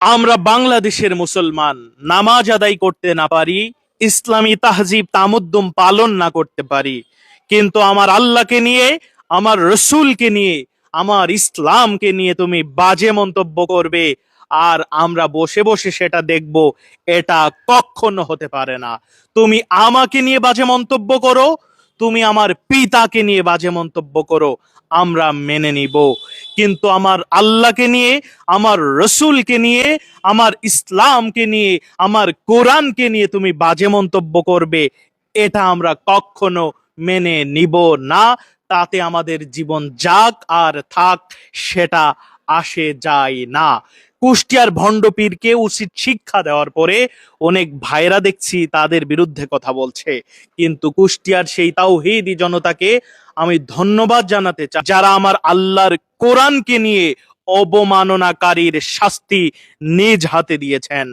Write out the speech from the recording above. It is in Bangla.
আমরা বাংলাদেশের মুসলমান নামাজ আদায় করতে না পারি, ইসলামী তাহজিব তামুদ্দুম পালন না করতে পারি, কিন্তু আমার আল্লাহকে নিয়ে, আমার রসুলকে নিয়ে, আমার ইসলামকে নিয়ে তুমি বাজে মন্তব্য করবে আর আমরা বসে বসে সেটা দেখব, এটা কখনো হতে পারে না। তুমি আমাকে নিয়ে বাজে মন্তব্য করো, তুমি আমার পিতাকে নিয়ে বাজে মন্তব্য করো, আমরা মেনে নিব, কিন্তু আমার আল্লাহকে নিয়ে, আমার রসুলকে নিয়ে, আমার ইসলামকে নিয়ে, আমার কোরআনকে নিয়ে তুমি বাজে মন্তব্য করবে, এটা আমরা কখনো মেনে নিব না। তাতে আমাদের জীবন যাক আর থাক, সেটা আসে যায় না। কুষ্টিয়ার ভণ্ডপীরকে উচিত শিক্ষা দেওয়ার পরে অনেক ভাইরা দেখছি তাদের বিরুদ্ধে কথা বলছে, কিন্তু কুষ্টিয়ার সেই তাওহীদি জনতাকে আমি ধন্যবাদ জানাতে চাই যারা আমার আল্লাহর কোরআনকে নিয়ে অবমাননাকারীর শাস্তি নিজ হাতে দিয়েছেন।